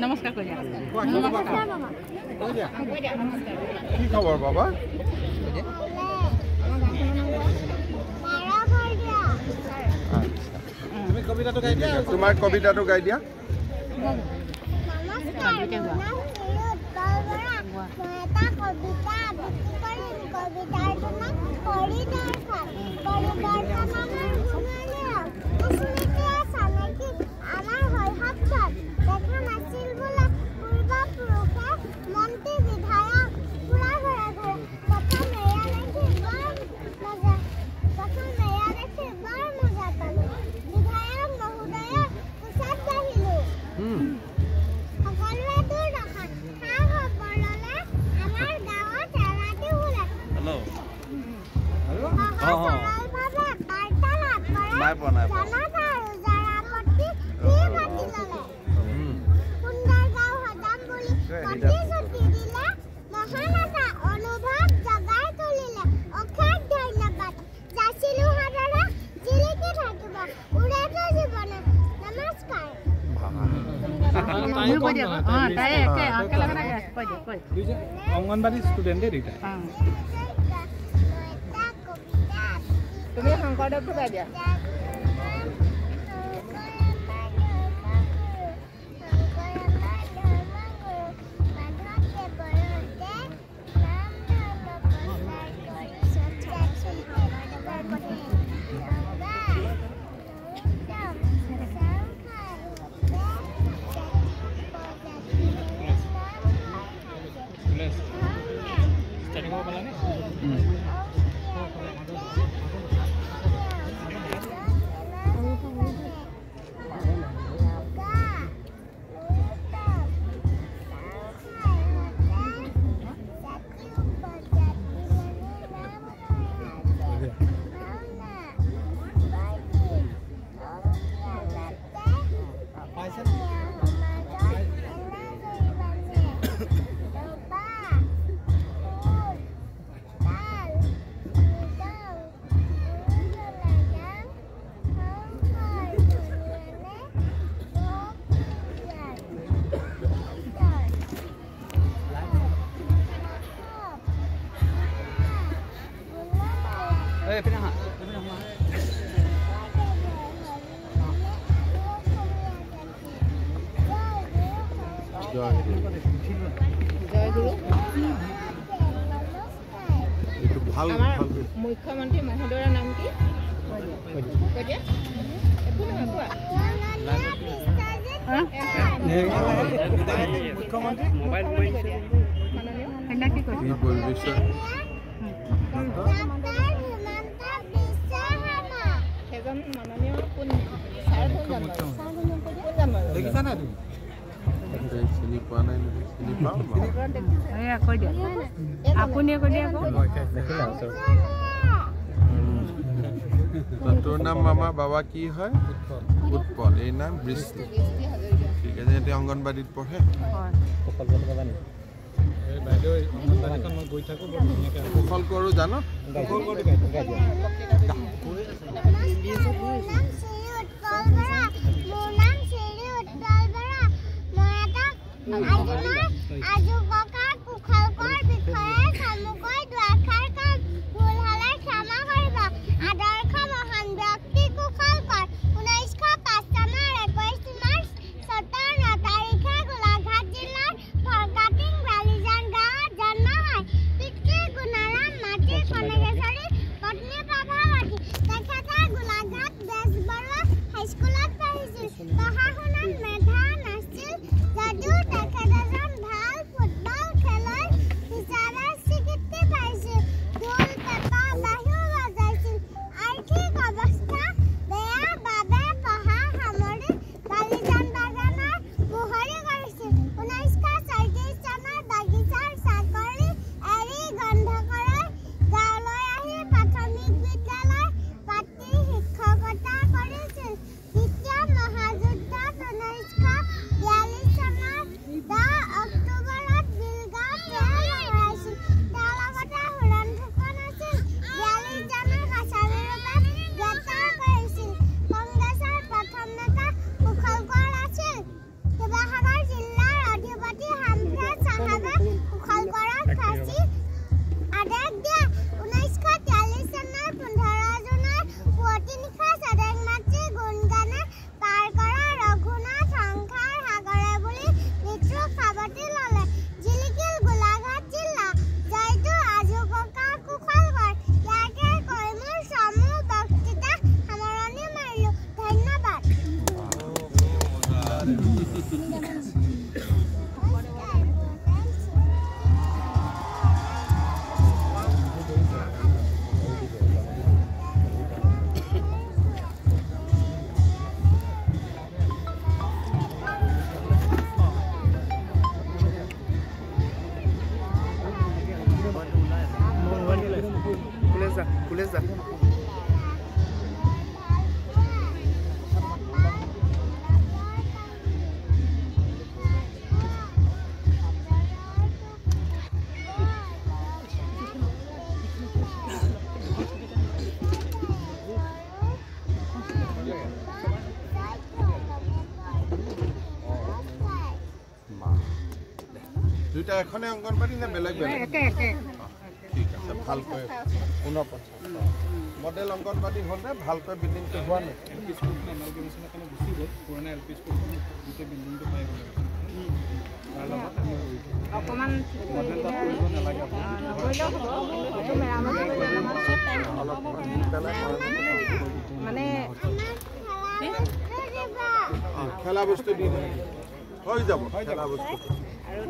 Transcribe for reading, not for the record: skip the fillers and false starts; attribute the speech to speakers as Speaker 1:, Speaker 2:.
Speaker 1: নমস্কাৰ কৈ দিয়া
Speaker 2: কি খবৰ বাবা তুমি কবিতাটো গাই দিয়া তোমাৰ কবিতাটো গাই দিয়া অঙ্গনবাড়ি স্টুডেন্টে দিতা
Speaker 1: তুমি শংকৰদেৱটো গাই দিয়া মুখ্যমন্ত্ৰী মহোদয়ৰ নাম কি
Speaker 2: তোর নাম মামা বাবা কি হয় উৎপল এই নাম বৃষ্টি ঠিক আছে এতে অঙ্গনবাড়িত পঢ়ে কুশল কৰো জানো
Speaker 3: পঢ়া শুনাত মেধা নাছিল যদিও তেখেত এজন ভাল ফুটবল Kuleza.
Speaker 2: দুইটা এখনে অঙ্গনবাড়ি না বেলেগ বেলেগ
Speaker 1: একে
Speaker 2: ঠিক আছে ভালকৈ 49 মডেল অঙ্গনবাড়ি হলে ভালকৈ বিল্ডিংটো হোৱা নাই
Speaker 3: এলপি স্কুল এমএলকে মিছনৰ কাৰণে গুচি গ'ল পুৰণা এলপি স্কুলখন গোটেই বিল্ডিংটো পাই গ'ল তাৰ লগত আমি
Speaker 1: অকমান
Speaker 3: মডেল তাত কৰিব নালাগে
Speaker 1: নকৰিলেও হ'ব কিন্তু মেৰামতি কৰিলে আমাৰ চব টাইম মানে
Speaker 2: খেলা বস্তু দি হৈ যাব খেলা বস্তু
Speaker 1: আৰু